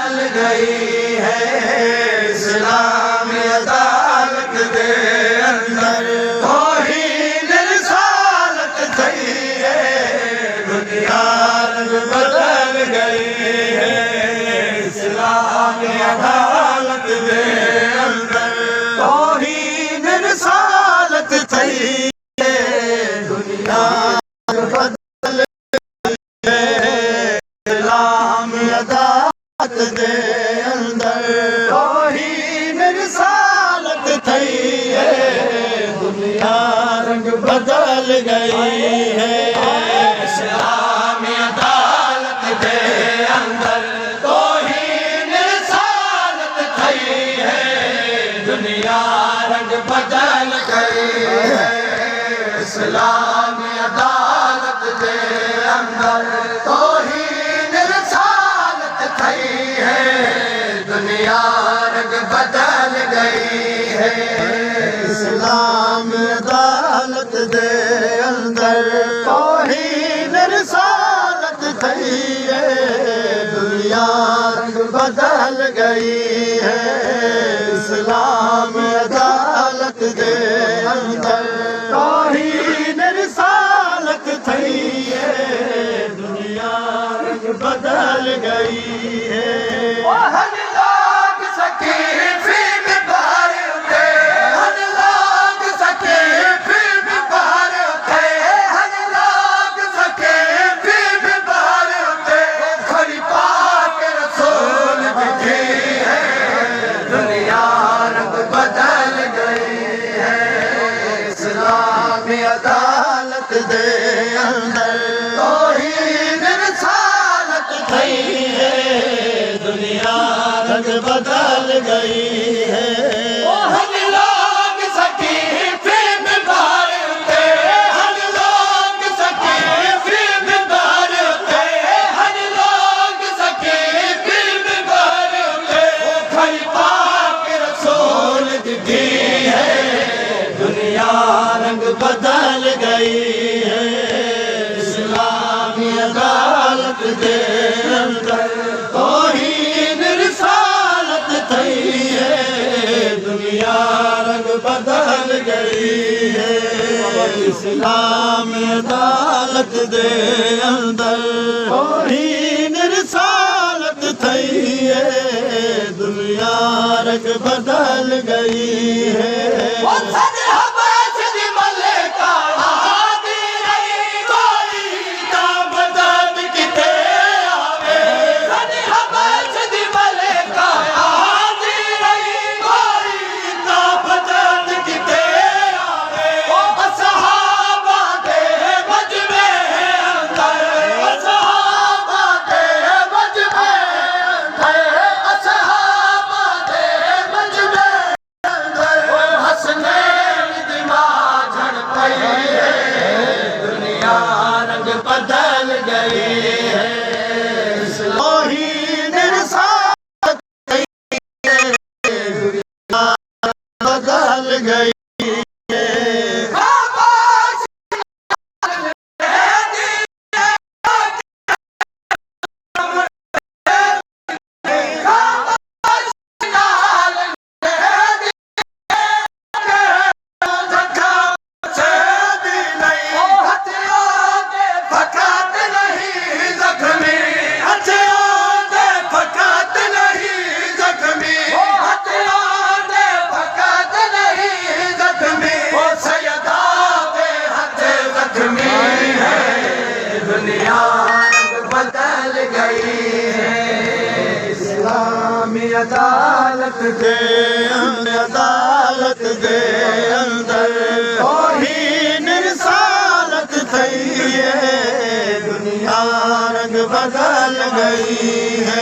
गई है इस्लामी अदालत दे अंदर तौहीद रिसालत थई है दुनिया रंग बदल गई है इस्लामी अदालत दे अंदर तौहीद रिसालत थई है दुनिया बदल गई है इस्लामी अदालत दे अंदर तौहीद रिसालत थई है दुनिया रंग बदल गई है इस्लामी अदालत दे अंदर तौहीद रिसालत थई है दुनिया रंग बदल गई है इस्लामी अदालत दे अंदर तौहीद रिसालत थई है दुनिया रंग बदल गई है इस्लामी अदालत दे अंदर तौहीद रिसालत थई है दुनिया रंग बदल गई है इस्लामी अदालत दे अंदर तौहीद रिसालत थई है दुनिया रंग बदल गई है हर लोग सके फिर भी बाहर उठे हर लोग सके फिर भी बाहर उठे हर लोग सके फिर भी बाहर उठे खड़ी पाक रसूल की है दुनिया रंग बदल गई है इस्लामी अदालत दे अंदर तौहीद रिसालत थई है दुनिया रंग बदल गई है हर लोग सके फिर भी बाहर उठे हर लोग सके फिर भी बाहर उठे हर लोग सके फिर भी बाहर उठे खड़ी पाक रसूल की है दुनिया रंग बदल गई है इस्लामी अदालत दे अंदर तौहीद रिसालत थई है दुनिया रंग बदल गई है इस्लामी अदालत दे अंदर तौहीद रिसालत थई है दुनिया रंग बदल गई है बदल गई है तौहीद रिसालत थई है दुनिया बदल गई दुनिया रंग बदल गई है इस्लामी अदालत दे अंदर तौहीद रिसालत थई है दुनिया रंग बदल गई है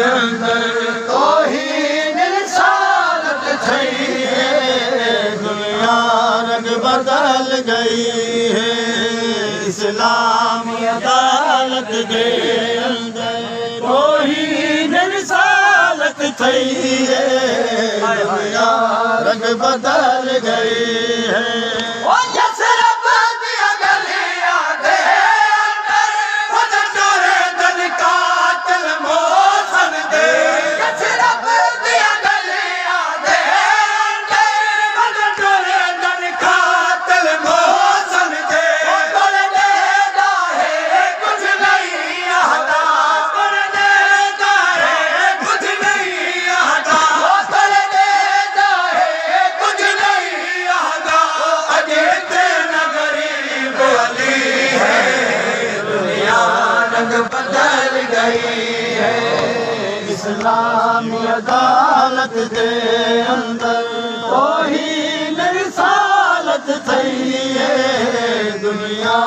अंदर तौहीद रिसालत थई है, दुनिया रंग बदल गई है। इस्लामी अदालत के अंदर तौहीद रिसालत थई है, दुनिया रंग बदल गई है। बदल गई है। इस्लामी अदालत के अंदर तौहीद रिसालत थई है, दुनिया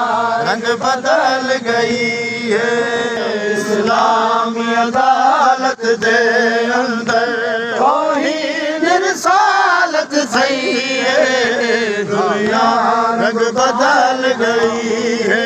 रंग बदल गई है। इस्लामी अदालत के अंदर तौहीद रिसालत थई है, दुनिया रंग बदल गई है।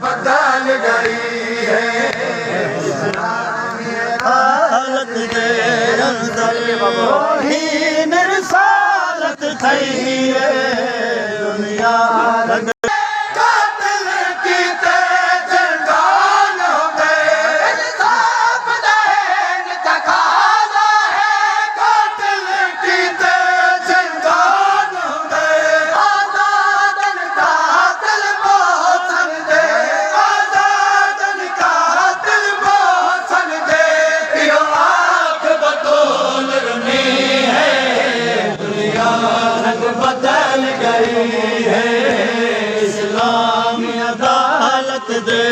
बदल गई है। हालत के अंदर तौहीद रिसालत थई है, दुनिया रंग बदल गई है। इस्लामी अदालत दे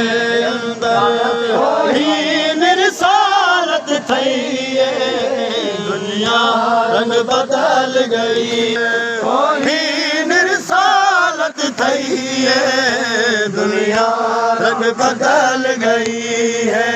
अंदर तौहीद रिसालत थई है, दुनिया रंग बदल गई है। तौहीद रिसालत थई है, दुनिया रंग बदल गई है।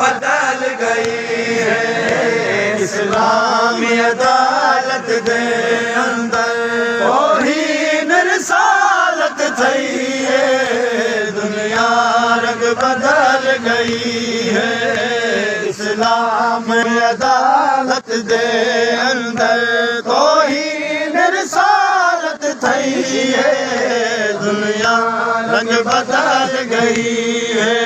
बदल गई है। इस्लामी अदालत के अंदर तौहीद रिसालत थई है, दुनिया रंग बदल गई है। इस्लामी अदालत के अंदर तौहीद रिसालत थई है, दुनिया रंग बदल गई है।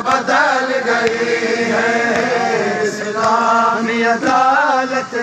बदल गई है। इस्लामी अदालत